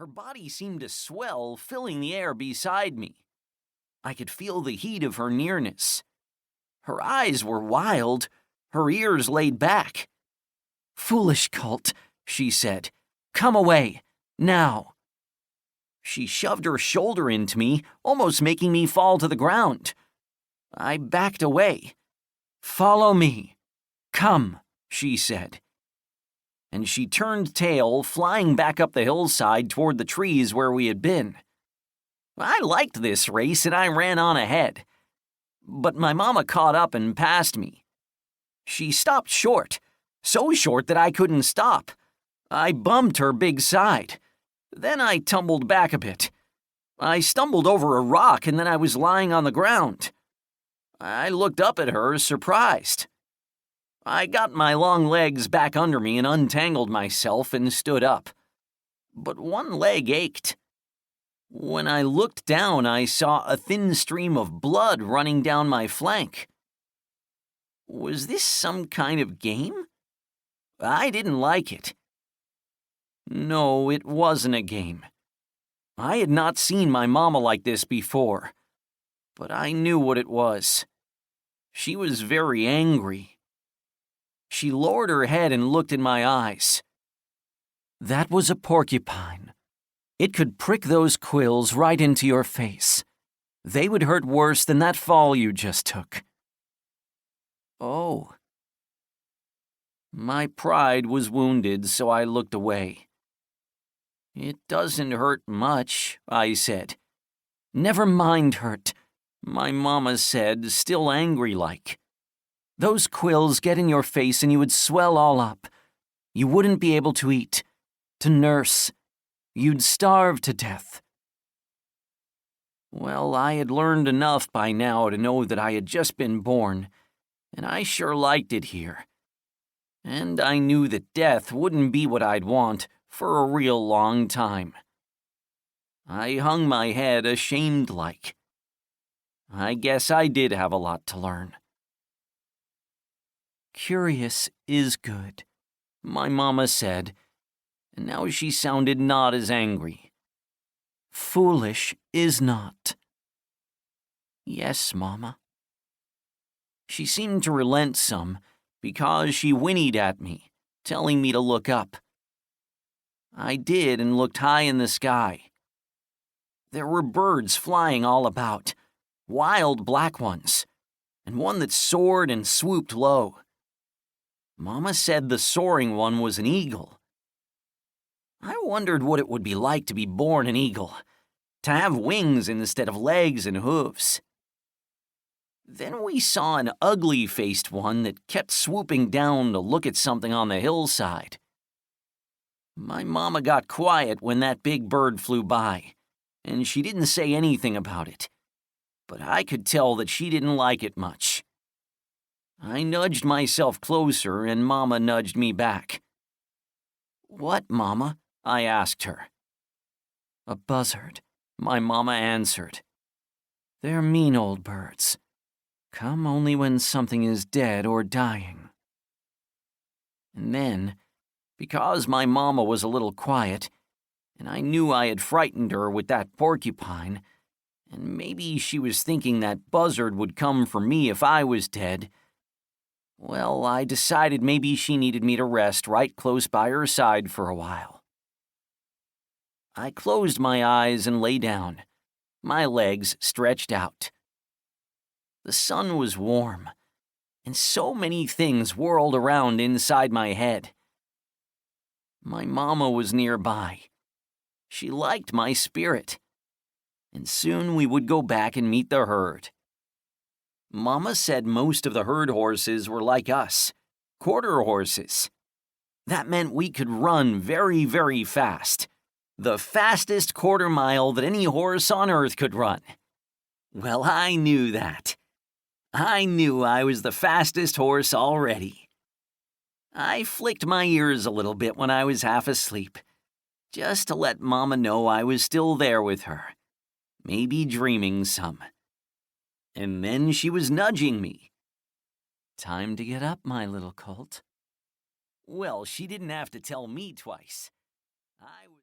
Her body seemed to swell, filling the air beside me. I could feel the heat of her nearness. Her eyes were wild, her ears laid back. "Foolish colt," she said. "Come away, now." She shoved her shoulder into me, almost making me fall to the ground. I backed away. "Follow me. Come," she said. And she turned tail, flying back up the hillside toward the trees where we had been. I liked this race and I ran on ahead. But my mama caught up and passed me. She stopped short, so short that I couldn't stop. I bumped her big side. Then I tumbled back a bit. I stumbled over a rock and then I was lying on the ground. I looked up at her, surprised. I got my long legs back under me and untangled myself and stood up. But one leg ached. When I looked down, I saw a thin stream of blood running down my flank. Was this some kind of game? I didn't like it. No, it wasn't a game. I had not seen my mama like this before, but I knew what it was. She was very angry. She lowered her head and looked in my eyes. "That was a porcupine. It could prick those quills right into your face. They would hurt worse than that fall you just took." Oh. My pride was wounded, so I looked away. "It doesn't hurt much," I said. "Never mind hurt," my mama said, still angry-like. "Those quills get in your face and you would swell all up. You wouldn't be able to eat, to nurse. You'd starve to death." Well, I had learned enough by now to know that I had just been born, and I sure liked it here. And I knew that death wouldn't be what I'd want for a real long time. I hung my head ashamed-like. I guess I did have a lot to learn. "Curious is good," my mama said, and now she sounded not as angry. "Foolish is not." "Yes, Mama." She seemed to relent some, because she whinnied at me, telling me to look up. I did and looked high in the sky. There were birds flying all about, wild black ones, and one that soared and swooped low. Mama said the soaring one was an eagle. I wondered what it would be like to be born an eagle, to have wings instead of legs and hooves. Then we saw an ugly-faced one that kept swooping down to look at something on the hillside. My mama got quiet when that big bird flew by, and she didn't say anything about it, but I could tell that she didn't like it much. I nudged myself closer, and Mama nudged me back. "What, Mama?" I asked her. "A buzzard," my Mama answered. "They're mean old birds. Come only when something is dead or dying." And then, because my Mama was a little quiet, and I knew I had frightened her with that porcupine, and maybe she was thinking that buzzard would come for me if I was dead, well, I decided maybe she needed me to rest right close by her side for a while. I closed my eyes and lay down, my legs stretched out. The sun was warm, and so many things whirled around inside my head. My Mama was nearby. She liked my spirit, and soon we would go back and meet the herd. Mama said most of the herd horses were like us, quarter horses. That meant we could run very, very fast, the fastest quarter mile that any horse on earth could run. Well, I knew that. I knew I was the fastest horse already. I flicked my ears a little bit when I was half asleep, just to let Mama know I was still there with her, maybe dreaming some. And then she was nudging me. "Time to get up, my little colt." Well, she didn't have to tell me twice.